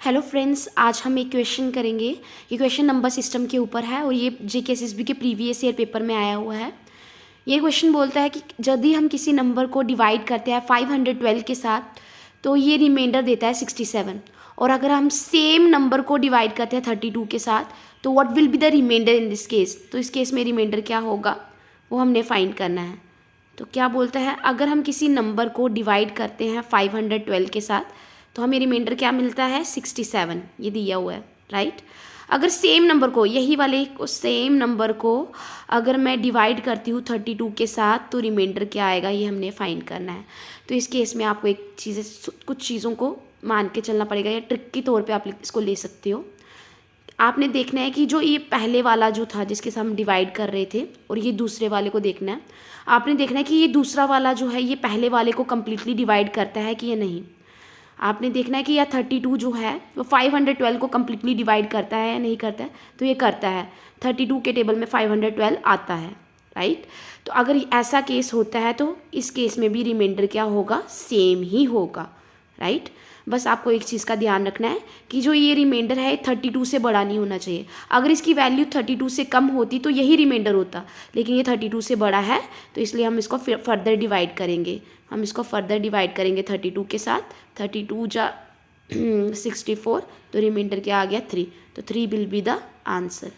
Hello friends, आज हम एक क्वेश्चन करेंगे। ये क्वेश्चन नंबर सिस्टम के ऊपर है और ये जीकेएसएसबी के प्रीवियस ईयर पेपर में आया हुआ है। ये क्वेश्चन बोलता है कि यदि हम किसी नंबर को डिवाइड करते हैं 512 के साथ तो ये रिमाइंडर देता है 67, और अगर हम सेम नंबर को डिवाइड करते हैं 32 के साथ तो what will be the reminder in this case. तो इस केस में रिमाइंडर क्या होगा वो हमने फाइंड करना है। तो क्या बोलता है, अगर हम किसी नंबर को डिवाइड करते हैं 512 के साथ तो हमें रिमाइंडर क्या मिलता है 67, ये दिया हुआ है, राइट। अगर सेम नंबर को, यही वाले को, सेम नंबर को अगर मैं डिवाइड करती हूँ 32 के साथ तो रिमाइंडर क्या आएगा, ये हमने फाइंड करना है। तो इस केस में आपको कुछ चीज़ों को मान के चलना पड़ेगा, या ट्रिक के तौर पे आप इसको ले सकते हो। आपने देखना है कि जो ये पहले वाला जो था जिसके साथ हम डिवाइड कर रहे थे और ये दूसरे वाले को देखना है। आपने देखना है कि ये दूसरा वाला जो है ये पहले वाले को कम्प्लीटली डिवाइड करता है कि या नहीं। आपने देखना है कि यह 32 जो है वो 512 को कम्प्लीटली डिवाइड करता है या नहीं करता है। तो ये करता है, 32 के टेबल में 512 आता है, राइट। तो अगर ऐसा केस होता है तो इस केस में भी रिमाइंडर क्या होगा, सेम ही होगा, राइट। बस आपको एक चीज़ का ध्यान रखना है कि जो ये रिमाइंडर है 32 से बड़ा नहीं होना चाहिए। अगर इसकी वैल्यू 32 से कम होती तो यही रिमाइंडर होता, लेकिन ये 32 से बड़ा है तो इसलिए हम इसको फर्दर डिवाइड करेंगे। हम इसको फर्दर डिवाइड करेंगे 32 के साथ। 32 जा 64, तो रिमाइंडर क्या आ गया 3, तो 3 विल बी द आंसर।